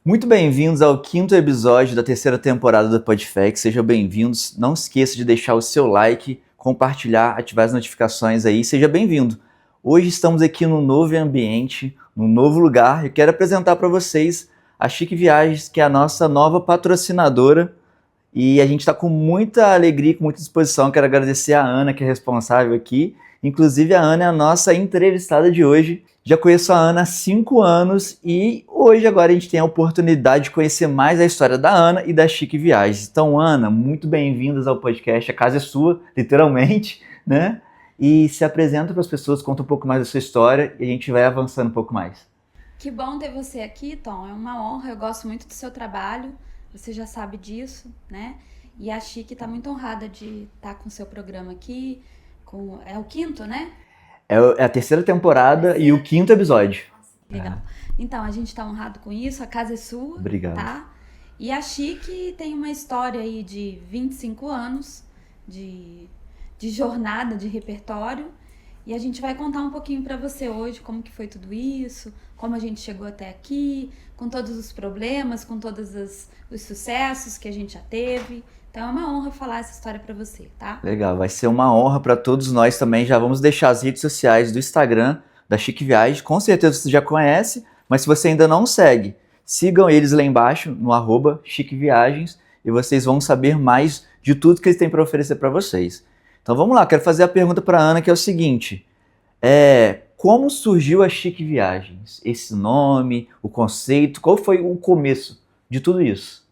Muito bem-vindos ao quinto episódio da terceira temporada do Podfex. Sejam bem-vindos. Não esqueça de deixar o seu like, compartilhar, ativar as notificações aí. Seja bem-vindo. Hoje estamos aqui num novo ambiente, num novo lugar. Eu quero apresentar para vocês a Chique Viagens, que é a nossa nova patrocinadora. E a gente está com muita alegria, com muita disposição. Quero agradecer a Ana, que é responsável aqui. Inclusive, a Ana é a nossa entrevistada de hoje. Já conheço a Ana há 5 anos e hoje agora a gente tem a oportunidade de conhecer mais a história da Ana e da Chique Viagens. Então, Ana, muito bem-vindas ao podcast. A casa é sua, literalmente, né? E se apresenta para as pessoas, conta um pouco mais da sua história e a gente vai avançando um pouco mais. Que bom ter você aqui, Tom. É uma honra. Eu gosto muito do seu trabalho. Você já sabe disso, né? E a Chique está muito honrada de estar com o seu programa aqui. É o quinto, né? É a terceira temporada e o quinto episódio. Legal. Então, a gente está honrado com isso. A casa é sua. Obrigado. Tá? E a Chique tem uma história aí de 25 anos de jornada, de repertório. E a gente vai contar um pouquinho para você hoje como que foi tudo isso, como a gente chegou até aqui, com todos os problemas, com todos os sucessos que a gente já teve. Então é uma honra falar essa história para você, tá? Legal, vai ser uma honra para todos nós também. Já vamos deixar as redes sociais do Instagram da Chique Viagens. Com certeza você já conhece, mas se você ainda não segue, sigam eles lá embaixo no @Chique Viagens e vocês vão saber mais de tudo que eles têm para oferecer para vocês. Então vamos lá, quero fazer a pergunta para a Ana, que é o seguinte: como surgiu a Chique Viagens? Esse nome, o conceito, qual foi o começo de tudo isso?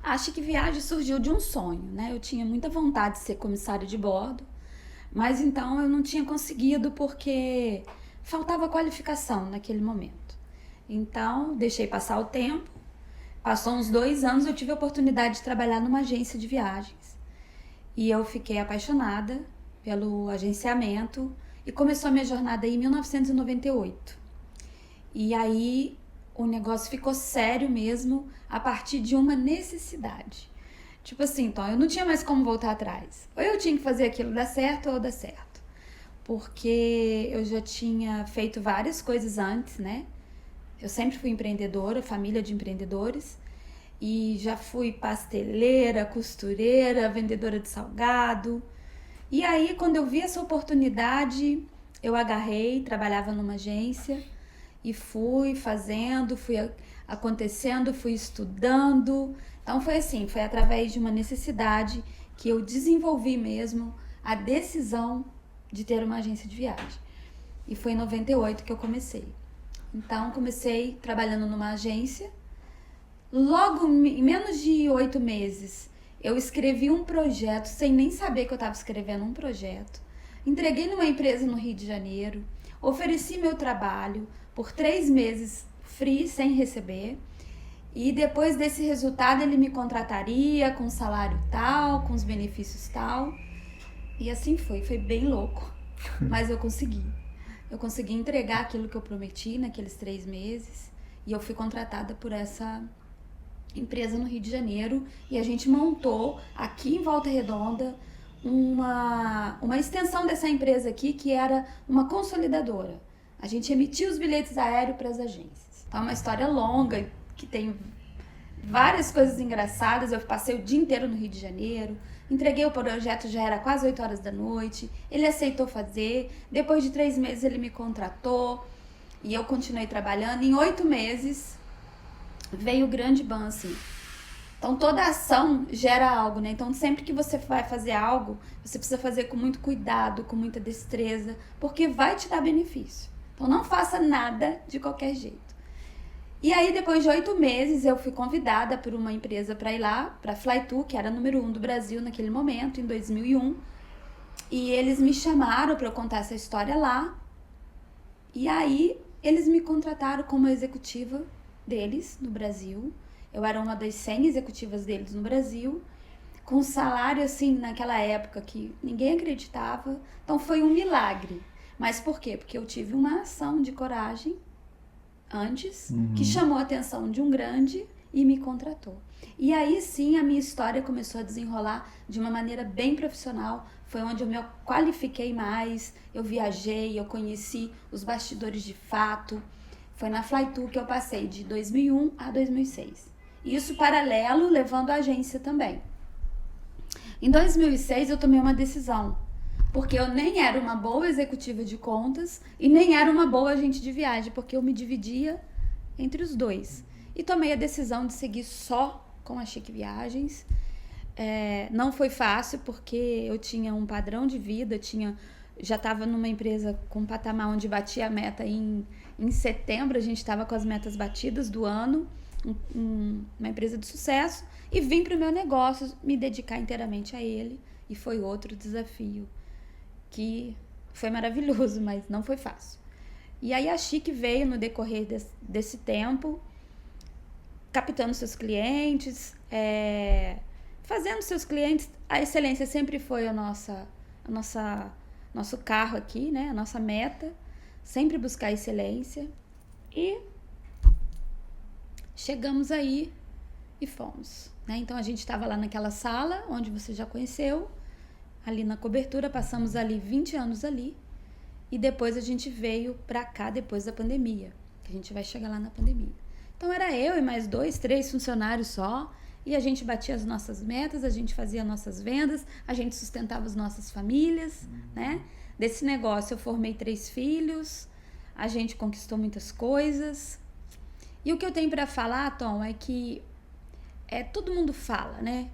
A Chique Viagem surgiu de um sonho, né? Eu tinha muita vontade de ser comissária de bordo, mas então eu não tinha conseguido porque faltava qualificação naquele momento. Então, deixei passar o tempo. Passou uns 2 anos, eu tive a oportunidade de trabalhar numa agência de viagens. E eu fiquei apaixonada pelo agenciamento e começou a minha jornada aí em 1998. E aí o negócio ficou sério mesmo a partir de uma necessidade. Tipo assim, então eu não tinha mais como voltar atrás. Ou eu tinha que fazer aquilo dar certo ou dar certo. Porque eu já tinha feito várias coisas antes, né? Eu sempre fui empreendedora, família de empreendedores. E já fui pasteleira, costureira, vendedora de salgado. E aí, quando eu vi essa oportunidade, eu agarrei, trabalhava numa agência e fui fazendo, fui acontecendo, fui estudando. Então foi assim, foi através de uma necessidade que eu desenvolvi mesmo a decisão de ter uma agência de viagem. E foi em 98 que eu comecei. Então comecei trabalhando numa agência. Logo, em menos de 8 meses, eu escrevi um projeto sem nem saber que eu estava escrevendo um projeto. Entreguei numa empresa no Rio de Janeiro, ofereci meu trabalho por 3 meses free, sem receber. E depois desse resultado ele me contrataria com salário tal, com os benefícios tal. E assim foi bem louco, mas eu consegui. Eu consegui entregar aquilo que eu prometi naqueles 3 meses e eu fui contratada por essa empresa no Rio de Janeiro e a gente montou aqui em Volta Redonda uma extensão dessa empresa aqui que era uma consolidadora. A gente emitia os bilhetes aéreos para as agências. Então é uma história longa que tem várias coisas engraçadas. Eu passei o dia inteiro no Rio de Janeiro, entreguei o projeto, já era quase 8 horas da noite, ele aceitou fazer, depois de 3 meses ele me contratou e eu continuei trabalhando. Em 8 meses veio o grande ban, assim. Então toda ação gera algo, né? Então sempre que você vai fazer algo, você precisa fazer com muito cuidado, com muita destreza, porque vai te dar benefício. Então não faça nada de qualquer jeito. E aí depois de 8 meses eu fui convidada por uma empresa para ir lá, para a Flytour, que era a número 1 do Brasil naquele momento, em 2001. E eles me chamaram para eu contar essa história lá. E aí eles me contrataram como executiva deles no Brasil. Eu era uma das 100 executivas deles no Brasil, com salário assim naquela época que ninguém acreditava. Então foi um milagre. Mas por quê? Porque eu tive uma ação de coragem antes, que chamou a atenção de um grande e me contratou. E aí sim a minha história começou a desenrolar de uma maneira bem profissional. Foi onde eu me qualifiquei mais, eu viajei, eu conheci os bastidores de fato. Foi na Flytour que eu passei de 2001 a 2006. Isso paralelo, levando a agência também. Em 2006 eu tomei uma decisão, porque eu nem era uma boa executiva de contas e nem era uma boa agente de viagem, porque eu me dividia entre os dois. E tomei a decisão de seguir só com a Chique Viagens. Não foi fácil, porque eu tinha um padrão de vida, já estava numa empresa com um patamar onde batia a meta em setembro, a gente estava com as metas batidas do ano, uma empresa de sucesso, e vim para o meu negócio, me dedicar inteiramente a ele, e foi outro desafio, que foi maravilhoso, mas não foi fácil. E aí a Chique veio no decorrer desse tempo, captando seus clientes, fazendo seus clientes, a excelência sempre foi nosso carro aqui, né? A nossa meta, sempre buscar excelência. E chegamos aí e fomos, né? Então a gente estava lá naquela sala, onde você já conheceu, ali na cobertura, passamos ali 20 anos ali, e depois a gente veio pra cá depois da pandemia, que a gente vai chegar lá na pandemia. Então era eu e mais 2, 3 funcionários só, e a gente batia as nossas metas, a gente fazia nossas vendas, a gente sustentava as nossas famílias, né? Desse negócio eu formei 3 filhos, a gente conquistou muitas coisas. E o que eu tenho para falar, Tom, é que todo mundo fala, né?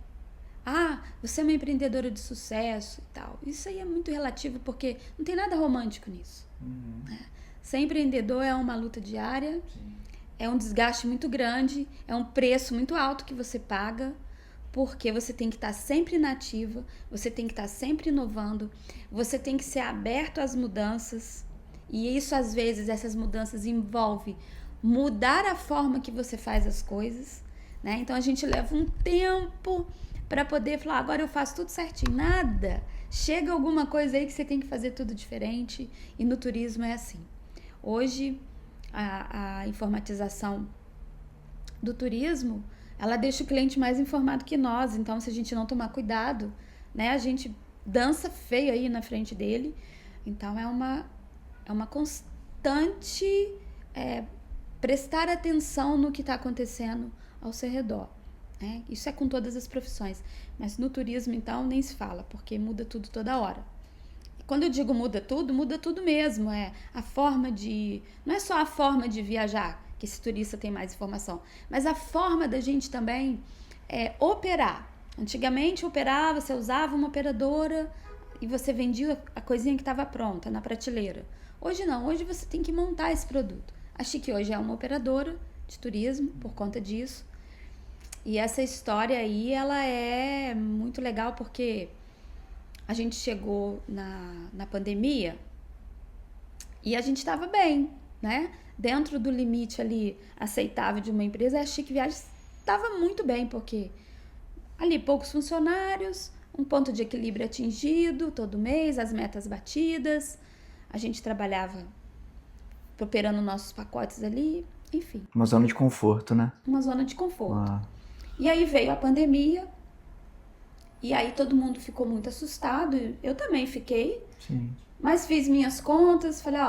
Ah, você é uma empreendedora de sucesso e tal. Isso aí é muito relativo, porque não tem nada romântico nisso. Né? Ser empreendedor é uma luta diária. Sim. É um desgaste muito grande, é um preço muito alto que você paga, porque você tem que estar sempre nativa, você tem que estar sempre inovando, você tem que ser aberto às mudanças, e isso às vezes, essas mudanças envolvem mudar a forma que você faz as coisas, né? Então a gente leva um tempo para poder falar, agora eu faço tudo certinho. Nada, chega alguma coisa aí que você tem que fazer tudo diferente, e no turismo é assim. Hoje a informatização do turismo, ela deixa o cliente mais informado que nós. Então, se a gente não tomar cuidado, né, a gente dança feio aí na frente dele. Então, é uma constante prestar atenção no que está acontecendo ao seu redor. Né? Isso é com todas as profissões. Mas no turismo, então, nem se fala, porque muda tudo toda hora. Quando eu digo muda tudo mesmo. A forma de... Não é só a forma de viajar, que esse turista tem mais informação, mas a forma da gente também operar. Antigamente, operava, você usava uma operadora e você vendia a coisinha que estava pronta na prateleira. Hoje não, hoje você tem que montar esse produto. A Chique hoje é uma operadora de turismo por conta disso. E essa história aí, ela é muito legal, porque a gente chegou na pandemia e a gente estava bem, né? Dentro do limite ali aceitável de uma empresa, a Chique Viagens estava muito bem, porque ali poucos funcionários, um ponto de equilíbrio atingido todo mês, as metas batidas, a gente trabalhava operando nossos pacotes ali, enfim. Uma zona de conforto, né? Uma zona de conforto. E aí veio a pandemia, e aí todo mundo ficou muito assustado, eu também fiquei. Sim. Mas fiz minhas contas, falei,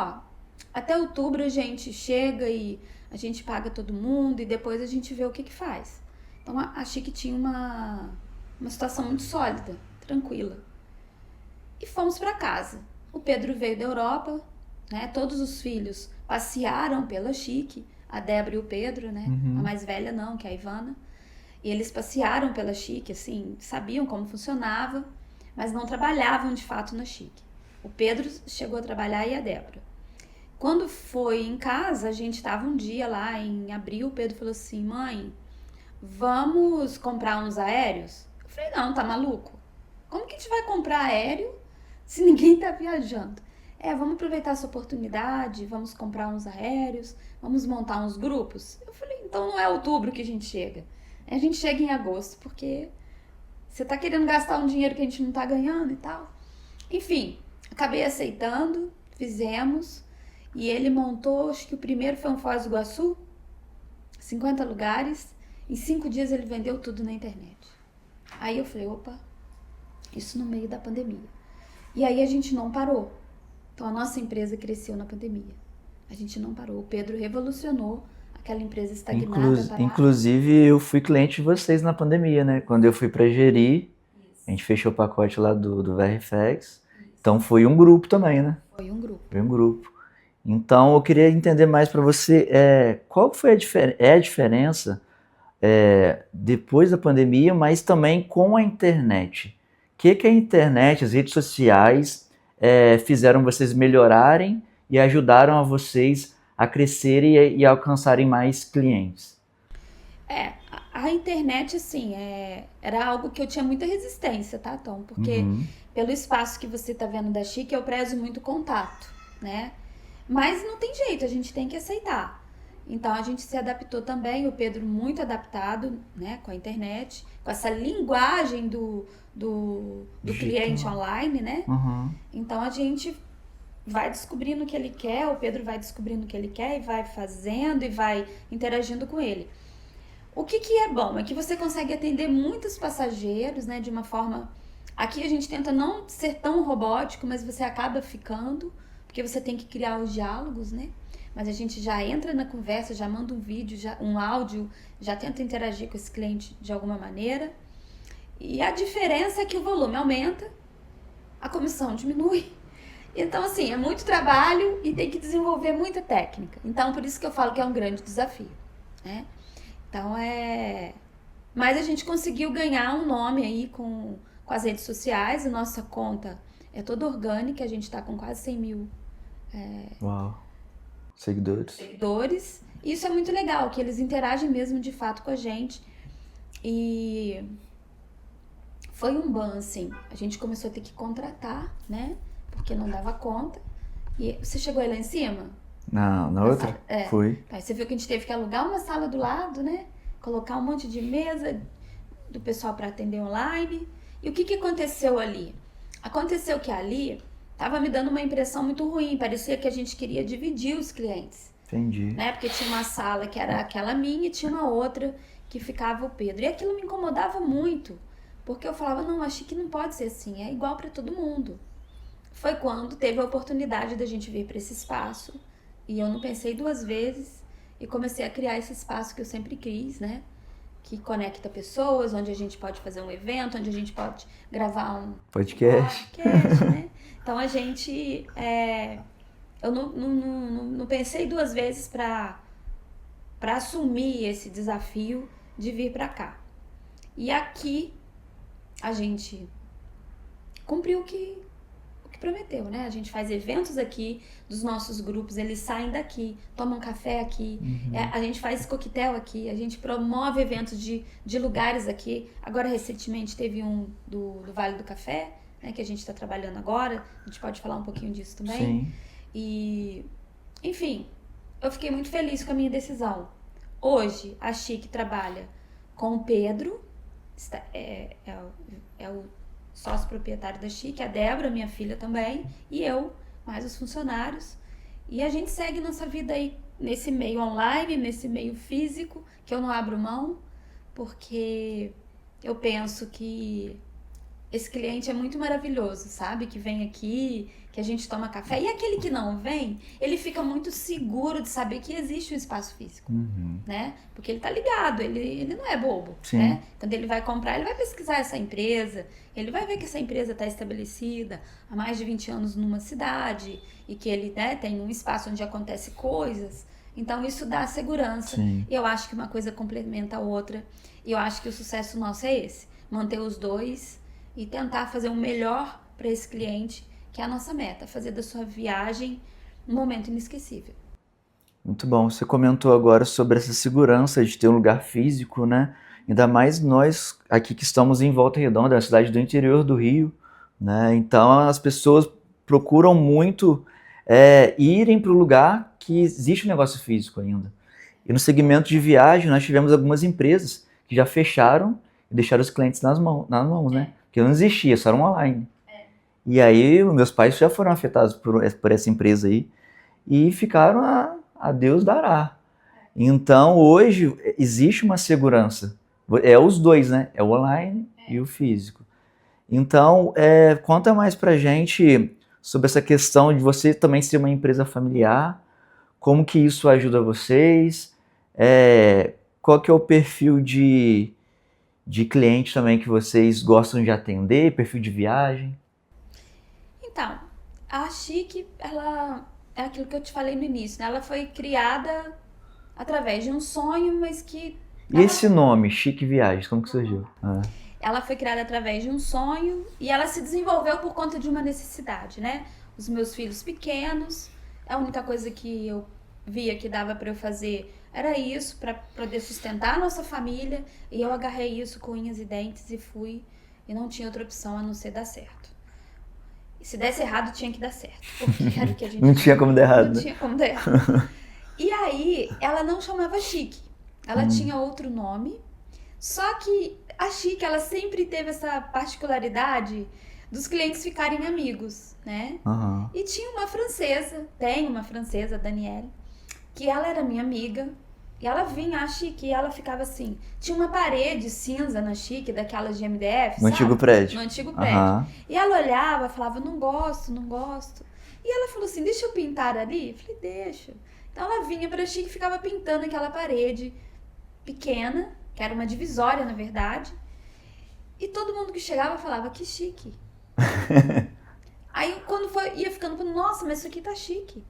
até outubro a gente chega e a gente paga todo mundo e depois a gente vê o que faz. Então a Chique tinha uma situação muito sólida, tranquila. E fomos para casa. O Pedro veio da Europa, né? Todos os filhos passearam pela Chique, a Débora e o Pedro, né? Uhum. A mais velha não, que é a Ivana. E eles passearam pela Chique, assim, sabiam como funcionava, mas não trabalhavam de fato na Chique. O Pedro chegou a trabalhar e a Débora. Quando foi em casa, a gente estava um dia lá em abril, o Pedro falou assim, mãe, vamos comprar uns aéreos? Eu falei, não, tá maluco? Como que a gente vai comprar aéreo se ninguém tá viajando? Vamos aproveitar essa oportunidade, vamos comprar uns aéreos, vamos montar uns grupos. Eu falei, então não é outubro que a gente chega. A gente chega em agosto, porque você tá querendo gastar um dinheiro que a gente não tá ganhando e tal. Enfim, acabei aceitando, fizemos, e ele montou, acho que o primeiro foi um Foz do Iguaçu, 50 lugares, em 5 dias ele vendeu tudo na internet. Aí eu falei, opa, isso no meio da pandemia. E aí a gente não parou. Então a nossa empresa cresceu na pandemia. A gente não parou. O Pedro revolucionou aquela empresa estagnada, parada. Inclusive, eu fui cliente de vocês na pandemia, né? Quando eu fui para gerir, a gente fechou o pacote lá do VRFX. Então, foi um grupo também, né? Foi um grupo. Foi um grupo. Então, eu queria entender mais para você, qual foi a diferença depois da pandemia, mas também com a internet. O que a internet, as redes sociais, fizeram vocês melhorarem e ajudaram a vocês a crescerem e alcançarem mais clientes? A internet, assim, era algo que eu tinha muita resistência, tá, Tom? Porque pelo espaço que você tá vendo da Chique, eu prezo muito contato, né? Mas não tem jeito, a gente tem que aceitar. Então a gente se adaptou também, o Pedro muito adaptado, né, com a internet, com essa linguagem do cliente online, né? Então a gente vai descobrindo o que ele quer, o Pedro vai descobrindo o que ele quer e vai fazendo e vai interagindo com ele. O que é bom é que você consegue atender muitos passageiros, né, de uma forma... Aqui a gente tenta não ser tão robótico, mas você acaba ficando, porque você tem que criar os diálogos, né? Mas a gente já entra na conversa, já manda um vídeo, um áudio, já tenta interagir com esse cliente de alguma maneira. E a diferença é que o volume aumenta, a comissão diminui. Então, assim, é muito trabalho e tem que desenvolver muita técnica. Então, por isso que eu falo que é um grande desafio, né? Então, Mas a gente conseguiu ganhar um nome aí com as redes sociais. A nossa conta é toda orgânica, a gente tá com quase 100 mil Uau. Seguidores. E isso é muito legal, que eles interagem mesmo de fato com a gente. E foi um ban, assim. A gente começou a ter que contratar, né? Porque não dava conta. E você chegou aí lá em cima? Não, na outra? Fui. Aí você viu que a gente teve que alugar uma sala do lado, né? Colocar um monte de mesa do pessoal para atender online. E o que aconteceu ali? Aconteceu que ali tava me dando uma impressão muito ruim. Parecia que a gente queria dividir os clientes. Entendi. Né? Porque tinha uma sala que era aquela minha e tinha uma outra que ficava o Pedro. E aquilo me incomodava muito. Porque eu falava, não, achei que não pode ser assim. É igual para todo mundo. Foi quando teve a oportunidade da gente vir para esse espaço. E eu não pensei duas vezes e comecei a criar esse espaço que eu sempre quis, né? Que conecta pessoas, onde a gente pode fazer um evento, onde a gente pode gravar um podcast, né? Então a gente... eu não pensei duas vezes para assumir esse desafio de vir para cá. E aqui a gente cumpriu o que prometeu, né? A gente faz eventos aqui dos nossos grupos, eles saem daqui, tomam café aqui, a gente faz coquetel aqui, a gente promove eventos de lugares aqui. Agora, recentemente, teve um do Vale do Café, né, que a gente está trabalhando agora, a gente pode falar um pouquinho disso também. Sim. E, enfim, eu fiquei muito feliz com a minha decisão. Hoje, a Chique trabalha com o Pedro, é o sócio proprietário da Chique, a Débora, minha filha também, e eu, mais os funcionários. E a gente segue nossa vida aí nesse meio online, nesse meio físico, que eu não abro mão, porque eu penso que esse cliente é muito maravilhoso, sabe? Que vem aqui, que a gente toma café. E aquele que não vem, ele fica muito seguro de saber que existe um espaço físico, né? Porque ele tá ligado, ele não é bobo, né? Quando ele vai comprar, ele vai pesquisar essa empresa, ele vai ver que essa empresa está estabelecida há mais de 20 anos numa cidade e que ele, né, tem um espaço onde acontece coisas. Então, isso dá segurança. Sim. Eu acho que uma coisa complementa a outra. E eu acho que o sucesso nosso é esse. Manter os dois e tentar fazer o melhor para esse cliente, que é a nossa meta, fazer da sua viagem um momento inesquecível. Muito bom. Você comentou agora sobre essa segurança de ter um lugar físico, né? Ainda mais nós aqui que estamos em Volta Redonda, a cidade do interior do Rio, né? Então as pessoas procuram muito irem para o lugar que existe um negócio físico ainda. E no segmento de viagem nós tivemos algumas empresas que já fecharam e deixaram os clientes nas mãos, né? Porque não existia, só era um online. E aí meus pais já foram afetados por essa empresa aí e ficaram a Deus dará. Então hoje existe uma segurança. É os dois, né? É o online e o físico. Então, conta mais pra gente sobre essa questão de você também ser uma empresa familiar. Como que isso ajuda vocês? Qual que é o perfil de cliente também que vocês gostam de atender? Perfil de viagem? Então, a Chique, ela é aquilo que eu te falei no início, né? Ela foi criada através de um sonho, mas que E esse nome, Chique Viagens, como que surgiu? ela foi criada através de um sonho e ela se desenvolveu por conta de uma necessidade, né? Os meus filhos pequenos, a única coisa que eu via que dava para eu fazer era isso, para poder sustentar a nossa família, e eu agarrei isso com unhas e dentes e fui, e não tinha outra opção a não ser dar certo. E se desse errado, tinha que dar certo, porque era o que a gente Não tinha como dar errado, não né? tinha como dar errado. E aí, ela não chamava Chique, ela tinha outro nome, só que a Chique, ela sempre teve essa particularidade dos clientes ficarem amigos, né? Aham. E tinha uma francesa, tem uma francesa, a Danielle, que ela era minha amiga, e ela vinha, a Chique, e ela ficava assim, tinha uma parede cinza na Chique, daquelas de MDF, No sabe? antigo prédio. No antigo prédio. Aham. E ela olhava, falava, não gosto, não gosto. E ela falou assim, deixa eu pintar ali? Eu falei, deixa. Então ela vinha pra Chique e ficava pintando aquela parede pequena, que era uma divisória, na verdade. E todo mundo que chegava falava, que chique. Aí quando ia ficando, nossa, mas isso aqui tá chique.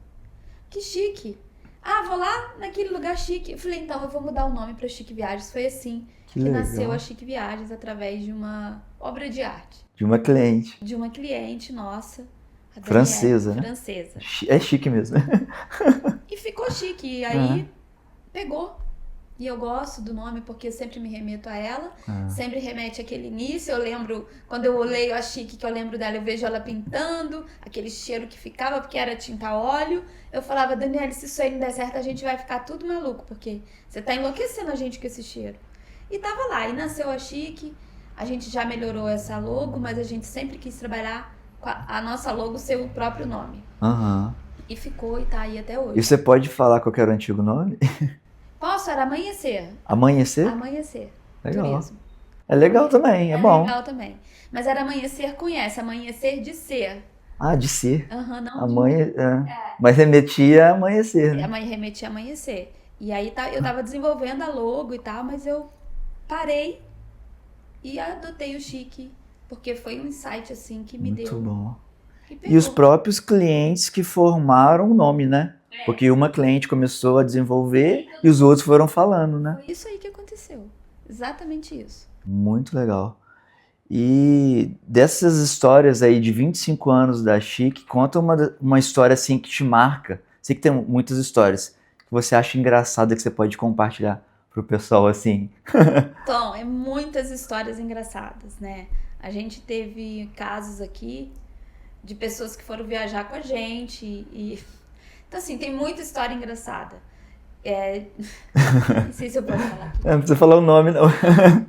Que chique. Ah, vou lá naquele lugar chique. Eu falei, então eu vou mudar o nome pra Chique Viagens. Foi assim que legal. nasceu a Chique Viagens, através de uma obra de arte. De uma cliente. De uma cliente nossa. A Daniela, Francesa, né? Francesa. É chique mesmo. E ficou chique. E aí pegou. E eu gosto do nome porque eu sempre me remeto a ela, sempre remete àquele início. Eu lembro, quando eu leio a Chique, que eu lembro dela, eu vejo ela pintando, aquele cheiro que ficava, porque era tinta a óleo. Eu falava, Daniela, se isso aí não der certo, a gente vai ficar tudo maluco, porque você tá enlouquecendo a gente com esse cheiro. E tava lá, e nasceu a Chique, a gente já melhorou essa logo, mas a gente sempre quis trabalhar com a nossa logo ser o próprio nome. Aham. E ficou, e tá aí até hoje. E você pode falar qual que era o antigo nome? Posso? Era Amanhecer. Amanhecer? Amanhecer. Legal. Turismo. É legal também, é bom. Legal também. Mas era Amanhecer com S, Amanhecer de ser. Ah, de ser. Aham, não de... Amanhã, Mas remetia a amanhecer, né? A mãe remetia a Amanhecer. E aí eu tava desenvolvendo a logo e tal, mas eu parei e adotei o Chique, porque foi um insight assim que me Muito deu. bom. Que E os pegou. próprios clientes que formaram o nome, né? Porque uma cliente começou a desenvolver e os outros foram falando, né? Foi isso aí que aconteceu. Exatamente isso. Muito legal. E dessas histórias aí de 25 anos da Chique, conta uma história assim que te marca. Sei que tem muitas histórias que você acha engraçada que você pode compartilhar pro pessoal assim. Tom, é muitas histórias engraçadas, né? A gente teve casos aqui de pessoas que foram viajar com a gente e... Então, assim, tem muita história engraçada. Não sei se eu posso falar aqui. Não precisa falar o nome, não.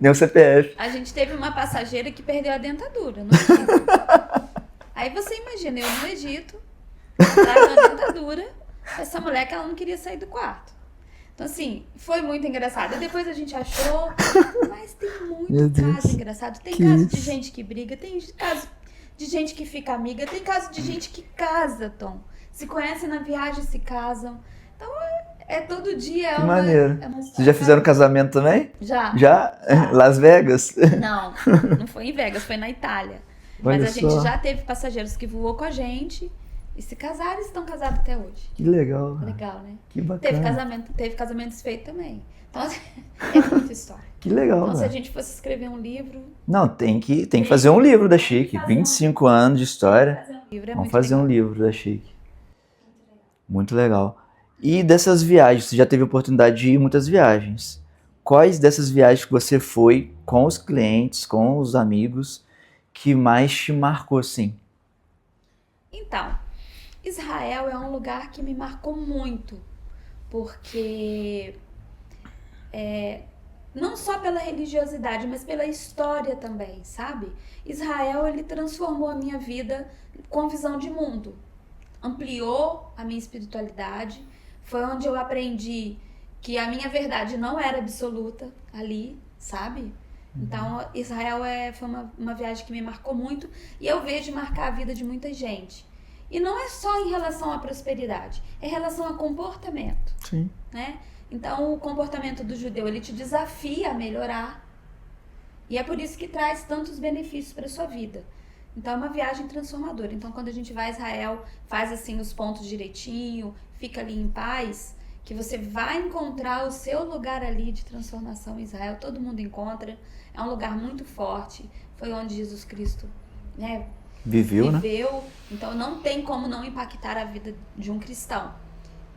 Nem o CPF. A gente teve uma passageira que perdeu a dentadura no Egito. Aí você imagina, eu no Egito, trago a dentadura, essa mulher que ela não queria sair do quarto. Então, assim, foi muito engraçado. E depois a gente achou, mas tem Meu muito Deus. caso engraçado. Tem Que caso isso? de gente que briga, tem caso de gente que fica amiga, tem caso de gente que casa, Tom. Se conhecem na viagem, se casam. Então, todo dia. Que maneiro. É uma Vocês já fizeram casamento também? Já. Já? Las Vegas? Não, não foi em Vegas, foi na Itália. Olha Mas a gente só. já teve passageiros que voou com a gente e se casaram e estão casados até hoje. Que legal. Legal, né? Que bacana. Teve casamento desfeito também. Então, assim, é muita história. Que legal, Então, se a velho. gente fosse escrever um livro, Não, tem que fazer um livro da Chique. 25 anos de história. fazer um livro é Vamos muito fazer legal. um livro da Chique. Muito legal. E dessas viagens, você já teve a oportunidade de ir em muitas viagens. Quais dessas viagens que você foi com os clientes, com os amigos, que mais te marcou, assim? Então, Israel é um lugar que me marcou muito, porque não só pela religiosidade, mas pela história também, sabe? Israel, ele transformou a minha vida com visão de mundo, ampliou a minha espiritualidade, foi onde eu aprendi que a minha verdade não era absoluta ali, sabe? Então, Israel foi uma viagem que me marcou muito e eu vejo marcar a vida de muita gente. E não é só em relação à prosperidade, é em relação a comportamento. Sim. Né? Então, o comportamento do judeu, ele te desafia a melhorar. E é por isso que traz tantos benefícios para a sua vida. Então, é uma viagem transformadora. Então, quando a gente vai a Israel, faz assim os pontos direitinho, fica ali em paz, que você vai encontrar o seu lugar ali de transformação em Israel. Todo mundo encontra. É um lugar muito forte. Foi onde Jesus Cristo, né, Viveu, né? Então, não tem como não impactar a vida de um cristão.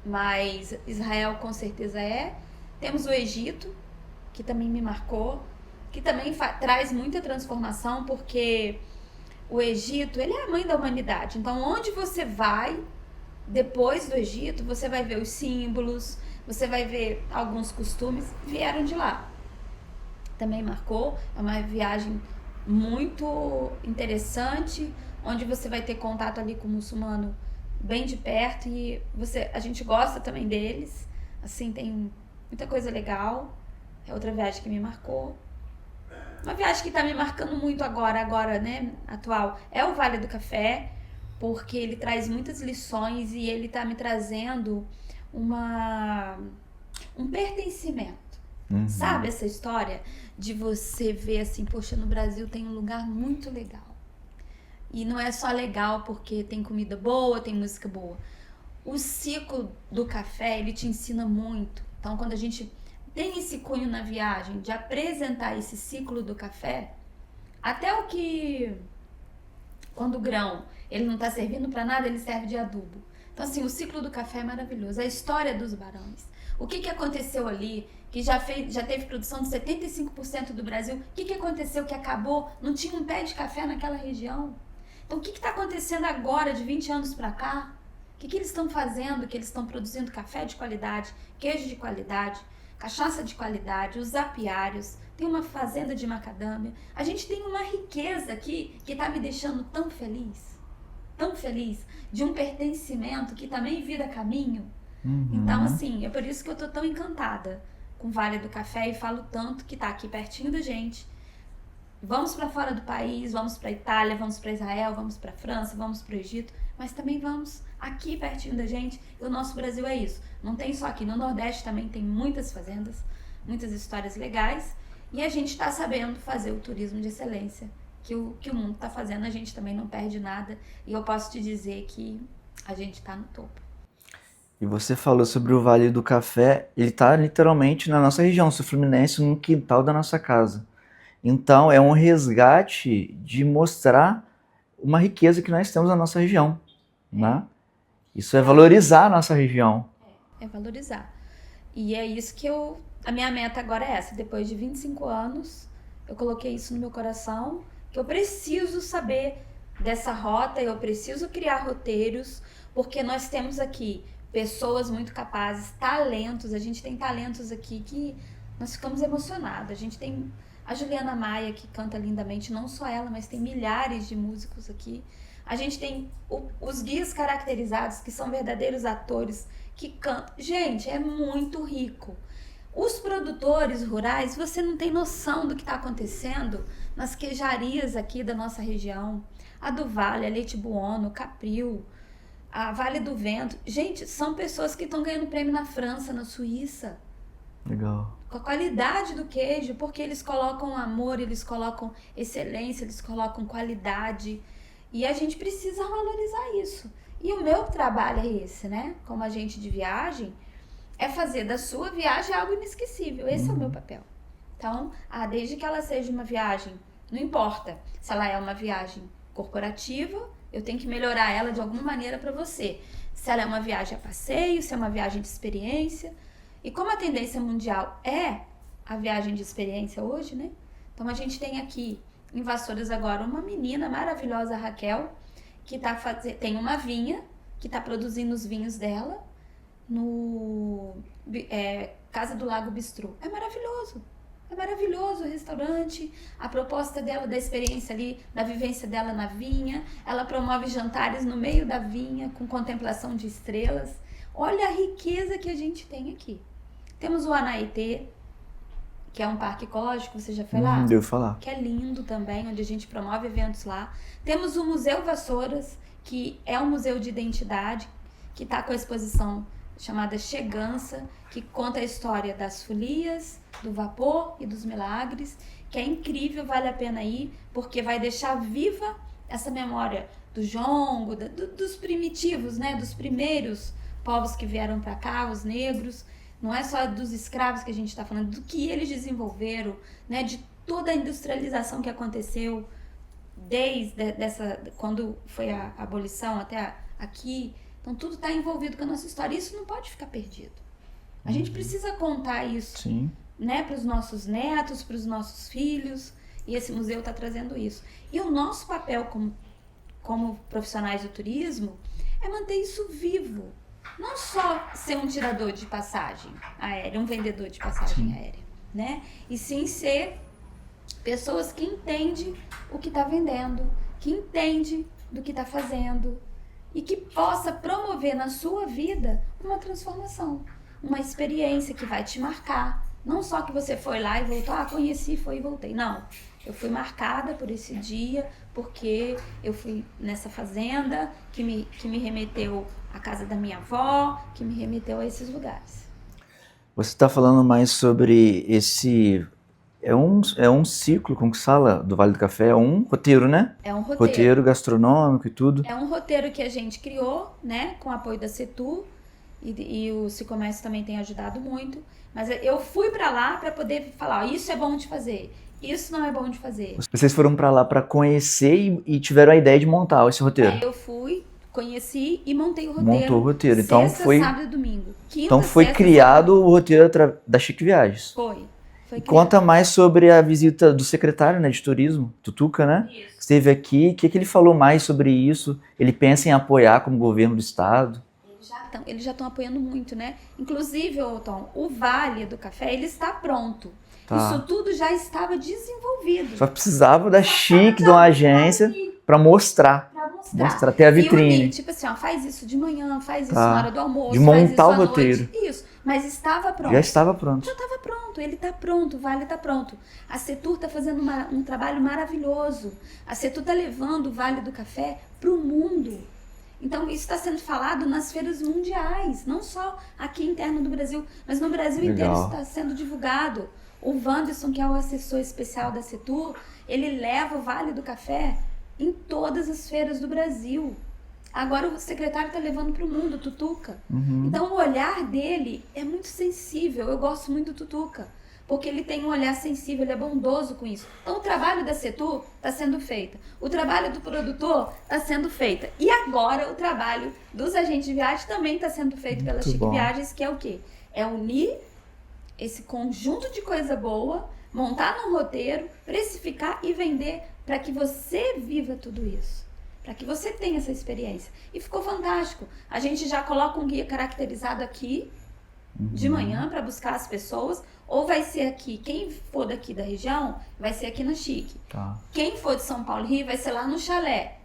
Mas Israel com certeza é. Temos o Egito, que também me marcou, que também traz muita transformação, porque o Egito, ele é a mãe da humanidade. Então, onde você vai, depois do Egito, você vai ver os símbolos, você vai ver alguns costumes que vieram de lá. Também marcou, é uma viagem muito interessante, onde você vai ter contato ali com o muçulmano bem de perto, e a gente gosta também deles, assim, tem muita coisa legal. É outra viagem que me marcou. Uma viagem que tá me marcando muito agora, né, atual, é o Vale do Café, porque ele traz muitas lições e ele tá me trazendo um pertencimento. Sabe essa história de você ver assim, poxa, no Brasil tem um lugar muito legal. E não é só legal porque tem comida boa, tem música boa. O ciclo do café, ele te ensina muito. Então, quando a gente tem esse cunho na viagem de apresentar esse ciclo do café, até o que, quando o grão, ele não está servindo para nada, ele serve de adubo. Então, assim, o ciclo do café é maravilhoso. A história dos barões. O que aconteceu ali, que já teve produção de 75% do Brasil. O que aconteceu que acabou? Não tinha um pé de café naquela região. Então, o que está acontecendo agora, de 20 anos para cá? O que eles estão fazendo? Que eles estão produzindo café de qualidade, queijo de qualidade, cachaça de qualidade, os apiários, tem uma fazenda de macadâmia. A gente tem uma riqueza aqui que está me deixando tão feliz, de um pertencimento que também vira caminho. Então, assim, é por isso que eu tô tão encantada com o Vale do Café e falo tanto que tá aqui pertinho da gente. Vamos para fora do país, vamos para Itália, vamos para Israel, vamos para França, vamos para o Egito, mas também vamos aqui pertinho da gente. E o nosso Brasil é isso. Não tem só aqui, no Nordeste também tem muitas fazendas, muitas histórias legais, e a gente está sabendo fazer o turismo de excelência que o mundo está fazendo. A gente também não perde nada, e eu posso te dizer que a gente está no topo. E você falou sobre o Vale do Café, ele está literalmente na nossa região, Sul Fluminense, no quintal da nossa casa. Então, é um resgate de mostrar uma riqueza que nós temos na nossa região, né? Isso é valorizar a nossa região. É valorizar. E é isso que a minha meta agora é essa. Depois de 25 anos, eu coloquei isso no meu coração, que eu preciso saber dessa rota, eu preciso criar roteiros, porque nós temos aqui pessoas muito capazes, talentos. A gente tem talentos aqui que nós ficamos emocionados. A gente tem a Juliana Maia, que canta lindamente, não só ela, mas tem milhares de músicos aqui. A gente tem os guias caracterizados, que são verdadeiros atores, que cantam. Gente, é muito rico. Os produtores rurais, você não tem noção do que está acontecendo nas queijarias aqui da nossa região. A do Vale, a Leite Buono, Capril, a Vale do Vento. Gente, são pessoas que estão ganhando prêmio na França, na Suíça. Legal. Com a qualidade do queijo, porque eles colocam amor, eles colocam excelência, eles colocam qualidade. E a gente precisa valorizar isso. E o meu trabalho é esse, né? Como agente de viagem, é fazer da sua viagem algo inesquecível. Esse é o meu papel. Então, desde que ela seja uma viagem, não importa se ela é uma viagem corporativa, eu tenho que melhorar ela de alguma maneira para você. Se ela é uma viagem a passeio, se é uma viagem de experiência. E como a tendência mundial é a viagem de experiência hoje, né? Então a gente tem aqui em Vassouras agora uma menina maravilhosa, a Raquel, que tem uma vinha, que está produzindo os vinhos dela no Casa do Lago Bistrô. É maravilhoso o restaurante, a proposta dela, da experiência ali, da vivência dela na vinha. Ela promove jantares no meio da vinha, com contemplação de estrelas. Olha a riqueza que a gente tem aqui. Temos o Anaetê, que é um parque ecológico, você já foi lá? Devo falar. Que é lindo também, onde a gente promove eventos lá. Temos o Museu Vassouras, que é um museu de identidade, que está com a exposição chamada Chegança, que conta a história das folias, do vapor e dos milagres, que é incrível, vale a pena ir, porque vai deixar viva essa memória do jongo, dos primitivos, né, dos primeiros povos que vieram para cá, os negros. Não é só dos escravos que a gente está falando, do que eles desenvolveram, né, de toda a industrialização que aconteceu desde quando foi a abolição até aqui. Então tudo está envolvido com a nossa história. Isso não pode ficar perdido. A gente precisa contar isso, Sim. né, para os nossos netos, para os nossos filhos. E esse museu está trazendo isso. E o nosso papel como profissionais do turismo é manter isso vivo. Não só ser um tirador de passagem aérea, um vendedor de passagem aérea, né? E sim ser pessoas que entendem o que está vendendo, que entendem do que está fazendo e que possa promover na sua vida uma transformação, uma experiência que vai te marcar. Não só que você foi lá e voltou, conheci, foi e voltei. Não, eu fui marcada por esse dia porque eu fui nessa fazenda que me remeteu à casa da minha avó, que me remeteu a esses lugares. Você está falando mais sobre esse... É um ciclo, como que se fala, do Vale do Café? É um roteiro, né? É um roteiro. Roteiro gastronômico e tudo. É um roteiro que a gente criou, né, com o apoio da Setur, e o Sicomércio também tem ajudado muito. Mas eu fui para lá para poder falar, isso é bom de fazer, isso não é bom de fazer. Vocês foram para lá para conhecer e tiveram a ideia de montar esse roteiro. Eu fui, conheci e montei o roteiro. Montou o roteiro. Então sexta, foi... sábado e domingo. Quinta, Então foi sexta, criado sábado. o roteiro da Chique Viagens. Foi Conta mais sobre a visita do secretário, né, de turismo, Tutuca, né? Isso. Que esteve aqui. O que ele falou mais sobre isso? Ele pensa em apoiar como governo do estado? Eles já estão apoiando muito, né? Inclusive, Tom, o Vale do Café, ele está pronto. Tá. Isso tudo já estava desenvolvido. Só precisava da Chique, de uma agência, para mostrar. Mostrar, ter a vitrine. E unir, tipo assim, faz isso de manhã, faz isso Tá. na hora do almoço, De faz montar isso o à roteiro. noite. Isso, mas estava pronto. Já estava pronto. Já estava pronto, ele está pronto, o Vale está pronto. A Setur está fazendo um trabalho maravilhoso. A Setur está levando o Vale do Café para o mundo. Então isso está sendo falado nas feiras mundiais, não só aqui interno do Brasil, mas no Brasil inteiro isso está sendo divulgado. O Wanderson, que é o assessor especial da Setur, ele leva o Vale do Café em todas as feiras do Brasil. Agora o secretário está levando para o mundo, o Tutuca. Então o olhar dele é muito sensível. Eu gosto muito do Tutuca, porque ele tem um olhar sensível, ele é bondoso com isso. Então o trabalho da Setur está sendo feito. O trabalho do produtor está sendo feito. E agora o trabalho dos agentes de viagem também está sendo feito pela Chique Viagens, que é o quê? É unir esse conjunto de coisa boa, montar num roteiro, precificar e vender para que você viva tudo isso. Para que você tenha essa experiência. E ficou fantástico. A gente já coloca um guia caracterizado aqui de manhã para buscar as pessoas. Ou vai ser aqui, quem for daqui da região, vai ser aqui na Chique. Tá. Quem for de São Paulo e Rio, vai ser lá no Chalé.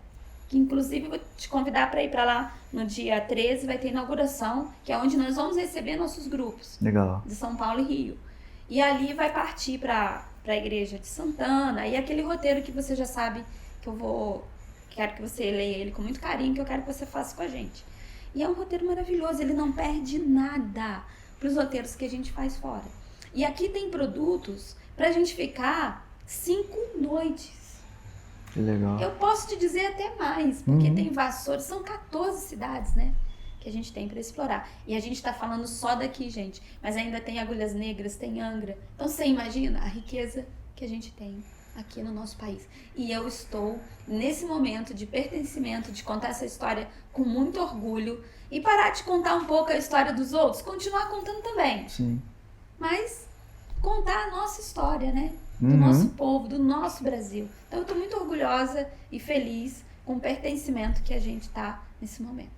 Que inclusive vou te convidar para ir para lá no dia 13, vai ter inauguração, que é onde nós vamos receber nossos grupos. Legal. De São Paulo e Rio. E ali vai partir para a igreja de Santana. E aquele roteiro que você já sabe que eu vou... Quero que você leia ele com muito carinho, que eu quero que você faça com a gente. E é um roteiro maravilhoso, ele não perde nada para os roteiros que a gente faz fora. E aqui tem produtos para a gente ficar 5 noites. Que legal. Eu posso te dizer até mais, porque tem Vassouras, são 14 cidades, né? Que a gente tem para explorar. E a gente está falando só daqui, gente. Mas ainda tem Agulhas Negras, tem Angra. Então você imagina a riqueza que a gente tem aqui no nosso país. E eu estou nesse momento de pertencimento, de contar essa história com muito orgulho e parar de contar um pouco a história dos outros, continuar contando também. Sim. Mas contar a nossa história, né? Do nosso povo, do nosso Brasil. Então eu estou muito orgulhosa e feliz com o pertencimento que a gente está nesse momento.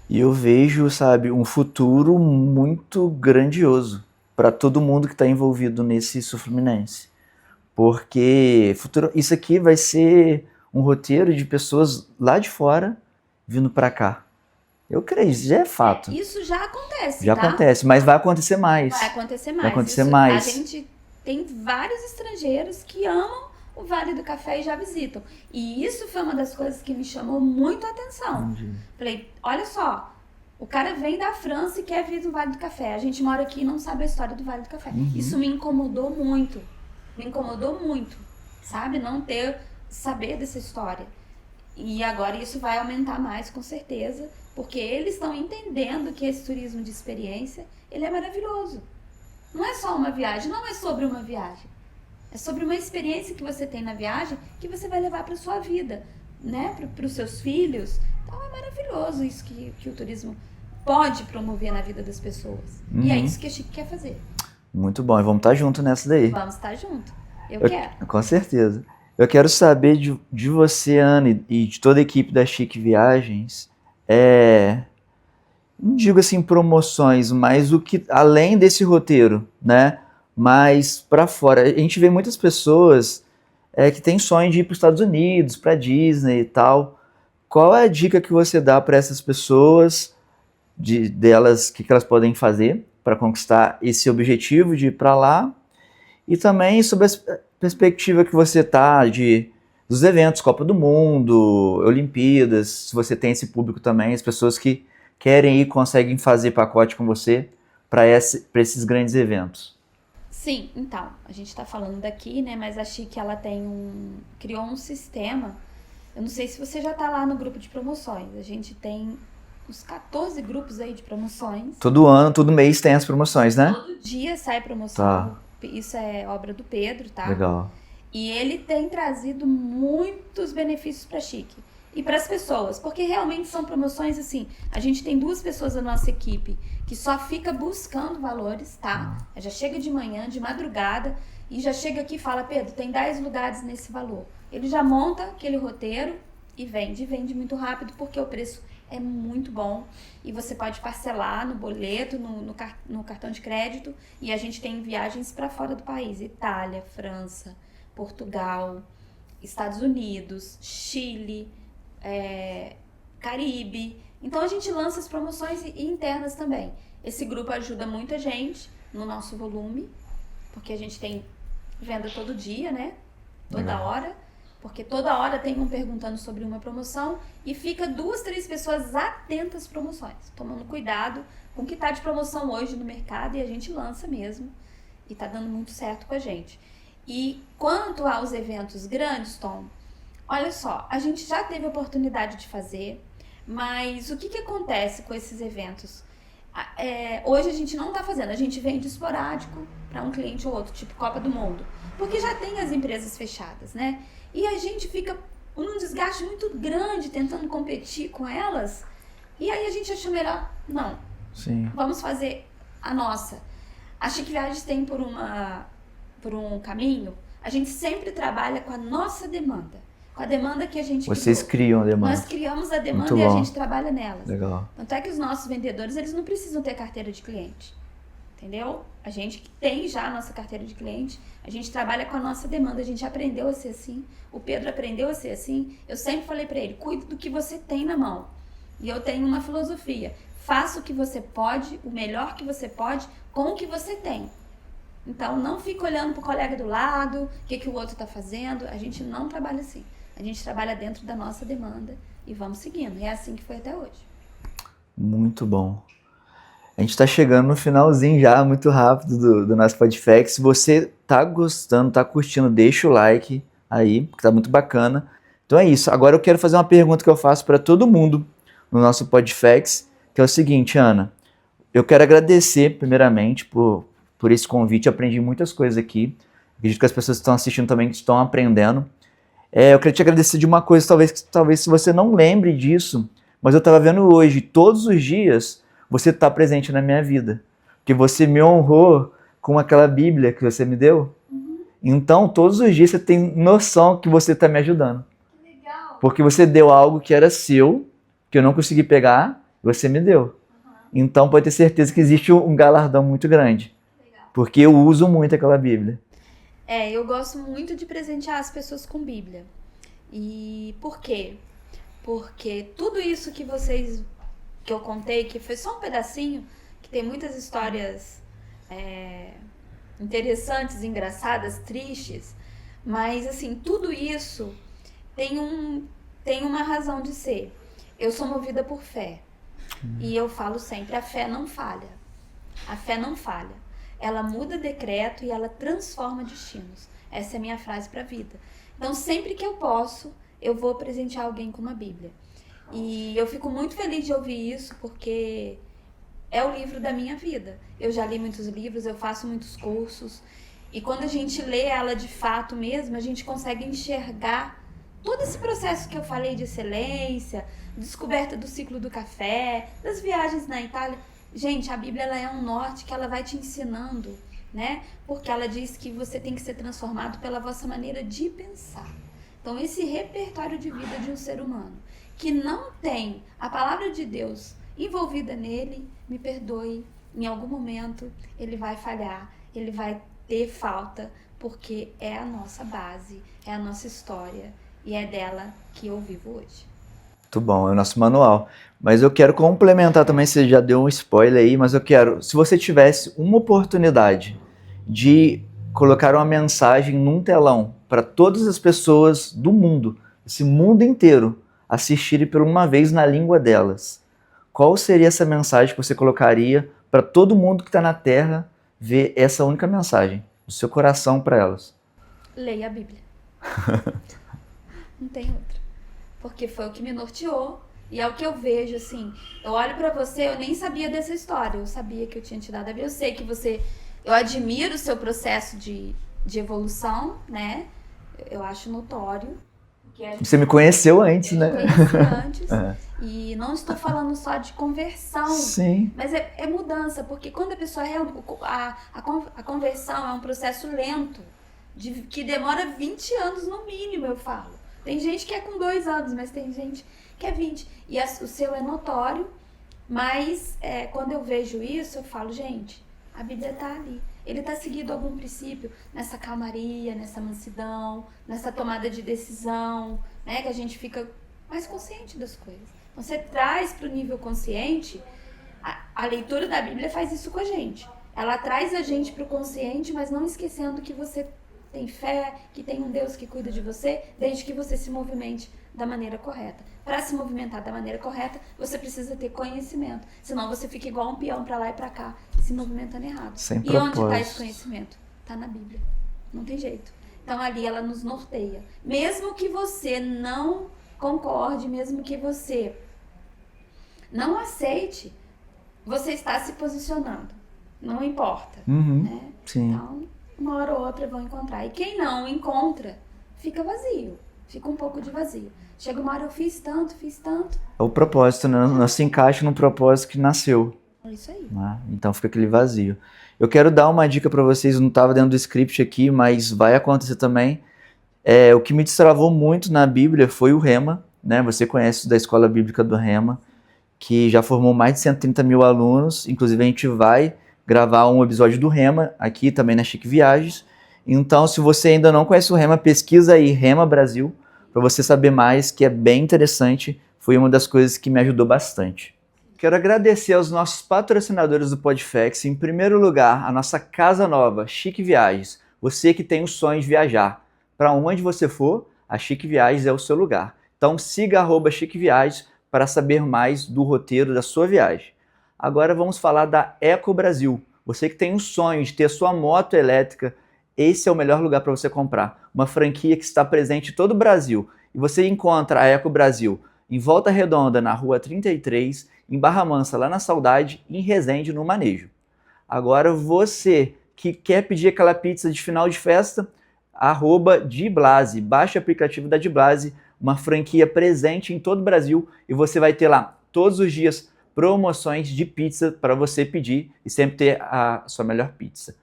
E eu vejo, sabe, um futuro muito grandioso para todo mundo que está envolvido nesse Sul Fluminense. Porque isso aqui vai ser um roteiro de pessoas lá de fora vindo para cá. Eu creio, isso já é fato. Isso já acontece, Já acontece, mas vai acontecer mais. Vai acontecer mais. Vai acontecer mais. A gente tem vários estrangeiros que amam o Vale do Café e já visitam. E isso foi uma das coisas que me chamou muito a atenção. Falei, olha só, o cara vem da França e quer vir do Vale do Café. A gente mora aqui e não sabe a história do Vale do Café. Isso me incomodou muito. Me incomodou muito, sabe? Não saber dessa história. E agora isso vai aumentar mais, com certeza, porque eles estão entendendo que esse turismo de experiência, ele é maravilhoso. Não é só uma viagem, não é sobre uma viagem. É sobre uma experiência que você tem na viagem que você vai levar para sua vida, né? Para os seus filhos. Então é maravilhoso isso que o turismo pode promover na vida das pessoas. E é isso que a Chique quer fazer. Muito bom, e vamos estar junto nessa daí. Vamos estar junto. Eu quero. Com certeza. Eu quero saber de você, Ana, e de toda a equipe da Chique Viagens, não digo assim promoções, mas o que além desse roteiro, né? Mas para fora, a gente vê muitas pessoas que têm sonho de ir para os Estados Unidos, para Disney e tal. Qual é a dica que você dá para essas pessoas, delas, o que elas podem fazer para conquistar esse objetivo de ir para lá? E também sobre a perspectiva que você tá dos eventos, Copa do Mundo, Olimpíadas, se você tem esse público também, as pessoas que querem ir conseguem fazer pacote com você para esses grandes eventos. Sim, então, a gente está falando daqui, né, mas a Chique, ela criou um sistema, eu não sei se você já está lá no grupo de promoções, a gente tem uns 14 grupos aí de promoções. Todo ano, todo mês tem as promoções, né? Todo dia sai promoção, Isso é obra do Pedro, tá? Legal. E ele tem trazido muitos benefícios para a Chique e para as pessoas, porque realmente são promoções assim. A gente tem 2 pessoas da nossa equipe que só fica buscando valores, tá? Já chega de manhã, de madrugada, e já chega aqui e fala, Pedro, tem 10 lugares nesse valor. Ele já monta aquele roteiro e vende muito rápido, porque o preço é muito bom e você pode parcelar no boleto, no cartão de crédito, e a gente tem viagens para fora do país, Itália, França, Portugal, Estados Unidos, Chile, Caribe. Então a gente lança as promoções internas também. Esse grupo ajuda muita gente no nosso volume, porque a gente tem venda todo dia, né? Toda hora. Porque toda hora tem um perguntando sobre uma promoção e fica 2, 3 pessoas atentas às promoções, tomando cuidado com o que está de promoção hoje no mercado, e a gente lança mesmo e está dando muito certo com a gente. E quanto aos eventos grandes, Tom, olha só, a gente já teve a oportunidade de fazer, mas o que acontece com esses eventos? Hoje a gente não está fazendo, a gente vende esporádico para um cliente ou outro, tipo Copa do Mundo, porque já tem as empresas fechadas, né? E a gente fica num desgaste muito grande tentando competir com elas. E aí a gente achou melhor, não. Sim. Vamos fazer a nossa. A Chique Viagens tem por um caminho, a gente sempre trabalha com a nossa demanda. Com a demanda que a gente Vocês criam a demanda. Nós criamos a demanda e a gente trabalha nelas. Legal. Tanto é que os nossos vendedores, eles não precisam ter carteira de cliente. Entendeu? A gente que tem já a nossa carteira de cliente, a gente trabalha com a nossa demanda, a gente aprendeu a ser assim, o Pedro aprendeu a ser assim. Eu sempre falei para ele, cuide do que você tem na mão. E eu tenho uma filosofia, faça o que você pode, o melhor que você pode, com o que você tem. Então não fica olhando pro colega do lado, o que o outro tá fazendo, a gente não trabalha assim. A gente trabalha dentro da nossa demanda e vamos seguindo, e é assim que foi até hoje. Muito bom. A gente está chegando no finalzinho já, muito rápido do nosso Podfacts. Se você tá gostando, tá curtindo, deixa o like aí, porque tá muito bacana. Então é isso. Agora eu quero fazer uma pergunta que eu faço para todo mundo no nosso Podfacts, que é o seguinte, Ana. Eu quero agradecer, primeiramente, por esse convite. Eu aprendi muitas coisas aqui. Acredito que as pessoas que estão assistindo também estão aprendendo. Eu queria te agradecer de uma coisa, talvez se você não lembre disso, mas eu estava vendo hoje, todos os dias, você está presente na minha vida. Porque você me honrou com aquela Bíblia que você me deu. Então, todos os dias você tem noção que você está me ajudando. Que legal! Porque você deu algo que era seu, que eu não consegui pegar, você me deu. Então, pode ter certeza que existe um galardão muito grande. Legal. Porque eu uso muito aquela Bíblia. Eu gosto muito de presentear as pessoas com Bíblia. E por quê? Porque tudo isso que eu contei, que foi só um pedacinho, que tem muitas histórias interessantes, engraçadas, tristes, Mas, assim, tudo isso tem uma razão de ser. Eu sou movida por fé. E eu falo sempre, a fé não falha. A fé não falha. Ela muda decreto e ela transforma destinos. Essa é a minha frase para a vida. Então, sempre que eu posso, eu vou presentear alguém com uma Bíblia. E eu fico muito feliz de ouvir isso, porque é o livro da minha vida. Eu já li muitos livros, eu faço muitos cursos. E quando a gente lê ela de fato mesmo, a gente consegue enxergar todo esse processo que eu falei de excelência, descoberta do ciclo do café, das viagens na Itália. Gente, a Bíblia ela é um norte que ela vai te ensinando, né? Porque ela diz que você tem que ser transformado pela vossa maneira de pensar. Então, esse repertório de vida de um ser humano que não tem a palavra de Deus envolvida nele, me perdoe, em algum momento ele vai falhar, ele vai ter falta, porque é a nossa base, é a nossa história e é dela que eu vivo hoje. Muito bom, é o nosso manual. Mas eu quero complementar também, você já deu um spoiler aí, mas eu quero, se você tivesse uma oportunidade de colocar uma mensagem num telão para todas as pessoas do mundo, esse mundo inteiro, assistirem por uma vez na língua delas, qual seria essa mensagem que você colocaria para todo mundo que está na Terra ver essa única mensagem, do seu coração para elas? Leia a Bíblia. Não tem outra. Porque foi o que me norteou e é o que eu vejo, assim. Eu olho pra você, eu nem sabia dessa história. Eu sabia que eu tinha te dado a Bíblia. Eu sei que você... Eu admiro o seu processo de evolução, né? Eu acho notório. Você me conheceu antes, né? Eu conheci antes. E não estou falando só de conversão. Sim. Mas é mudança, porque quando a pessoa... A conversão é um processo lento, que demora 20 anos no mínimo, eu falo. Tem gente que é com 2 anos, mas tem gente que é 20. E o seu é notório, mas quando eu vejo isso, eu falo, gente, a Bíblia está ali. Ele está seguindo algum princípio nessa calmaria, nessa mansidão, nessa tomada de decisão, né? Que a gente fica mais consciente das coisas. Então, você traz para o nível consciente, a leitura da Bíblia faz isso com a gente. Ela traz a gente para o consciente, mas não esquecendo que você tem fé, que tem um Deus que cuida de você, desde que você se movimente da maneira correta. Para se movimentar da maneira correta, você precisa ter conhecimento. Senão você fica igual um peão para lá e para cá, se movimentando errado. Sem e onde está esse propósito. conhecimento? Está na Bíblia. Não tem jeito. Então ali ela nos norteia. Mesmo que você não concorde, mesmo que você não aceite, você está se posicionando. Não importa. Né? Sim. Então, uma hora ou outra vão encontrar. E quem não encontra, fica vazio. Fica um pouco de vazio. Chega uma hora, eu fiz tanto. É o propósito, né? Nós se encaixa no propósito que nasceu. É isso aí. Né? Então fica aquele vazio. Eu quero dar uma dica para vocês, não estava dentro do script aqui, mas vai acontecer também. O que me destravou muito na Bíblia foi o Rema, né? Você conhece da Escola Bíblica do Rema, que já formou mais de 130 mil alunos. Inclusive a gente vai gravar um episódio do Rema aqui também na Chique Viagens. Então, se você ainda não conhece o Rema, pesquisa aí Rema Brasil, para você saber mais, que é bem interessante. Foi uma das coisas que me ajudou bastante. Quero agradecer aos nossos patrocinadores do Podfex. Em primeiro lugar, a nossa casa nova, Chique Viagens. Você que tem o sonho de viajar. Para onde você for, a Chique Viagens é o seu lugar. Então siga @Chique Viagens para saber mais do roteiro da sua viagem. Agora vamos falar da Eco Brasil. Você que tem o sonho de ter sua moto elétrica, esse é o melhor lugar para você comprar. Uma franquia que está presente em todo o Brasil. E você encontra a Eco Brasil em Volta Redonda, na Rua 33, em Barra Mansa, lá na Saudade, e em Resende, no Manejo. Agora você que quer pedir aquela pizza de final de festa, @Diblase. Baixe o aplicativo da Diblase, uma franquia presente em todo o Brasil, e você vai ter lá todos os dias promoções de pizza para você pedir e sempre ter a sua melhor pizza.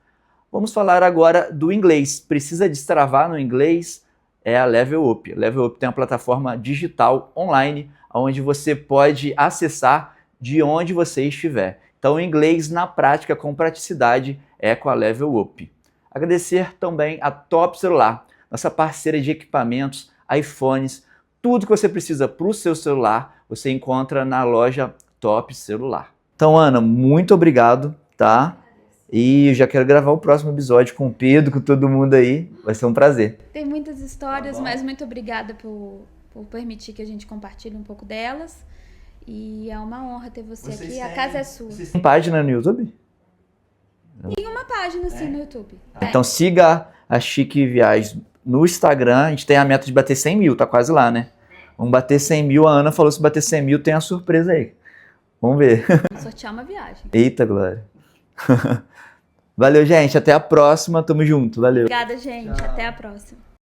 Vamos falar agora do inglês. Precisa destravar no inglês? É a Level Up. A Level Up tem uma plataforma digital online onde você pode acessar de onde você estiver. Então, inglês na prática, com praticidade, é com a Level Up. Agradecer também a Top Celular, nossa parceira de equipamentos, iPhones, tudo que você precisa para o seu celular, você encontra na loja Top Celular. Então, Ana, muito obrigado, tá? E eu já quero gravar o próximo episódio com o Pedro, com todo mundo aí. Vai ser um prazer. Tem muitas histórias, mas muito obrigada por permitir que a gente compartilhe um pouco delas. E é uma honra ter você aqui. A casa é sua. Vocês têm página no YouTube? Tem uma página sim no YouTube. Então siga a Chique Viagens no Instagram. A gente tem a meta de bater 100 mil, tá quase lá, né? Vamos bater 100 mil. A Ana falou que se bater 100 mil tem a surpresa aí. Vamos ver. Sortear uma viagem. Eita, Glória. Valeu, gente. Até a próxima. Tamo junto. Valeu. Obrigada, gente. Até a próxima.